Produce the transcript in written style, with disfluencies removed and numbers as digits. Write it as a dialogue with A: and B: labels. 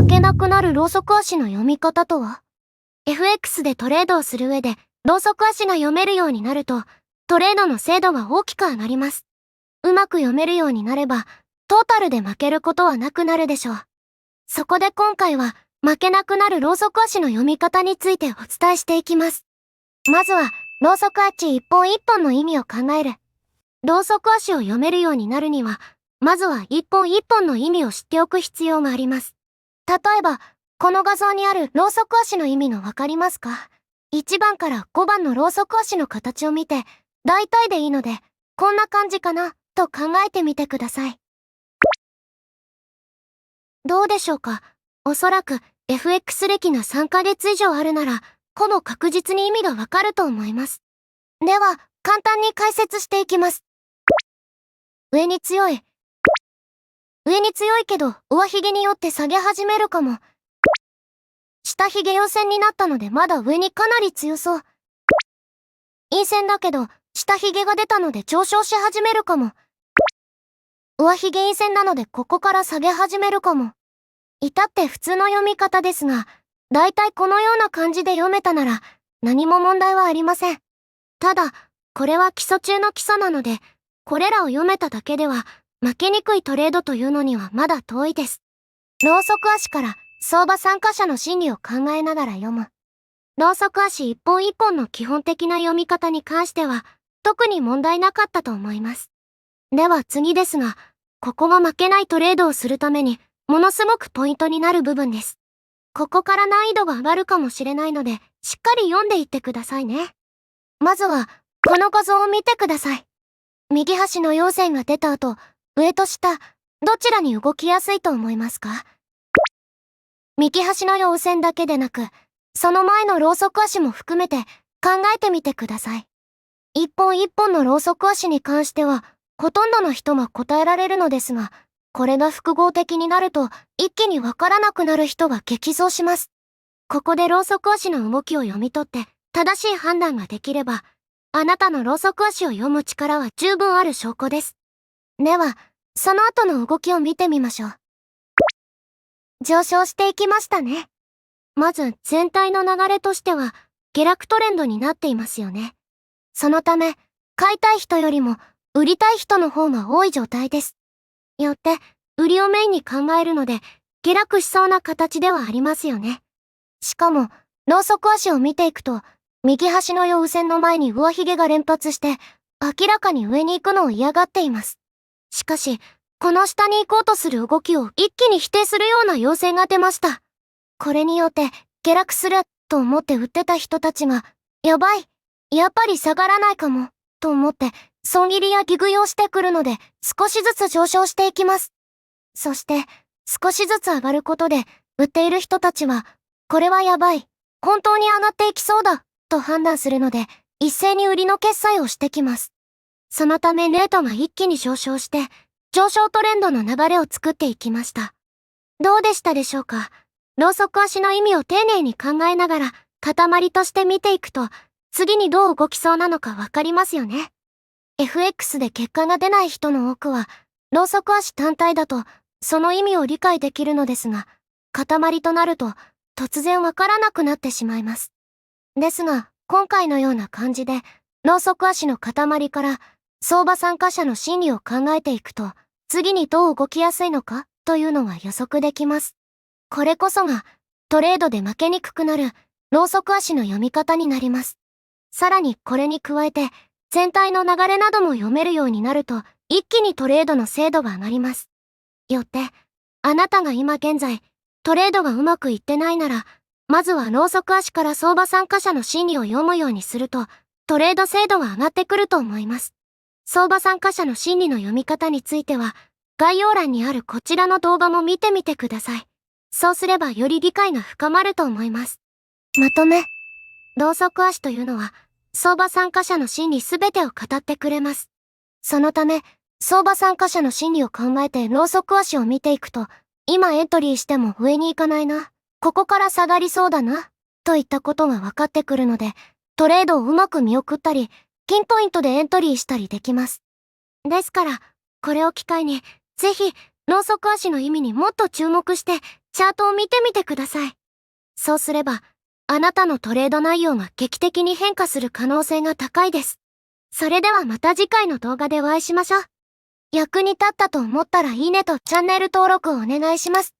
A: 負けなくなるローソク足の読み方とは？ FX でトレードをする上で、ローソク足が読めるようになると、トレードの精度が大きく上がります。うまく読めるようになれば、トータルで負けることはなくなるでしょう。そこで今回は、負けなくなるローソク足の読み方についてお伝えしていきます。まずは、ローソク足一本一本の意味を考える。ローソク足を読めるようになるには、まずは一本一本の意味を知っておく必要があります。例えば、この画像にあるローソク足の意味のわかりますか？ 1 番から5番のローソク足の形を見て、大体でいいので、こんな感じかな、と考えてみてください。どうでしょうか？おそらく FX 歴が3ヶ月以上あるなら、ほぼ確実に意味がわかると思います。では、簡単に解説していきます。上に強い。上に強いけど、上髭によって下げ始めるかも。下髭陽線になったのでまだ上にかなり強そう。陰線だけど、下髭が出たので上昇し始めるかも。上髭陰線なのでここから下げ始めるかも。至って普通の読み方ですが、だいたいこのような感じで読めたなら、何も問題はありません。ただ、これは基礎中の基礎なので、これらを読めただけでは、負けにくいトレードというのにはまだ遠いです。ローソク足から相場参加者の心理を考えながら読む。ローソク足一本一本の基本的な読み方に関しては、特に問題なかったと思います。では次ですが、ここが負けないトレードをするために、ものすごくポイントになる部分です。ここから難易度が上がるかもしれないので、しっかり読んでいってくださいね。まずは、この画像を見てください。右端の陽線が出た後、上と下、どちらに動きやすいと思いますか？右端の陽線だけでなく、その前のローソク足も含めて考えてみてください。一本一本のローソク足に関しては、ほとんどの人が答えられるのですが、これが複合的になると一気にわからなくなる人が激増します。ここでローソク足の動きを読み取って正しい判断ができれば、あなたのローソク足を読む力は十分ある証拠です。では、その後の動きを見てみましょう。上昇していきましたね。まず全体の流れとしては下落トレンドになっていますよね。そのため、買いたい人よりも売りたい人の方が多い状態です。よって、売りをメインに考えるので、下落しそうな形ではありますよね。しかも、ローソク足を見ていくと、右端の陽線の前に上髭が連発して、明らかに上に行くのを嫌がっています。しかし、この下に行こうとする動きを一気に否定するような陽線が出ました。これによって、下落すると思って売ってた人たちが、やばい、やっぱり下がらないかも、と思って、損切りや利食いをしてくるので、少しずつ上昇していきます。そして、少しずつ上がることで、売っている人たちは、これはやばい、本当に上がっていきそうだ、と判断するので、一斉に売りの決済をしてきます。そのためレートが一気に上昇して、上昇トレンドの流れを作っていきました。どうでしたでしょうか？ローソク足の意味を丁寧に考えながら、塊として見ていくと、次にどう動きそうなのかわかりますよね。FX で結果が出ない人の多くは、ローソク足単体だと、その意味を理解できるのですが、塊となると、突然わからなくなってしまいます。ですが、今回のような感じで、ローソク足の塊から、相場参加者の心理を考えていくと、次にどう動きやすいのか、というのが予測できます。これこそが、トレードで負けにくくなる、ローソク足の読み方になります。さらにこれに加えて、全体の流れなども読めるようになると、一気にトレードの精度が上がります。よって、あなたが今現在、トレードがうまくいってないなら、まずはローソク足から相場参加者の心理を読むようにすると、トレード精度が上がってくると思います。相場参加者の心理の読み方については、概要欄にあるこちらの動画も見てみてください。そうすればより理解が深まると思います。まとめ。ローソク足というのは、相場参加者の心理すべてを語ってくれます。そのため、相場参加者の心理を考えてローソク足を見ていくと、今エントリーしても上に行かないな、ここから下がりそうだな、といったことが分かってくるので、トレードをうまく見送ったり、ピンポイントでエントリーしたりできます。ですから、これを機会に、ぜひ、ローソク足の意味にもっと注目して、チャートを見てみてください。そうすれば、あなたのトレード内容が劇的に変化する可能性が高いです。それではまた次回の動画でお会いしましょう。役に立ったと思ったらいいねとチャンネル登録をお願いします。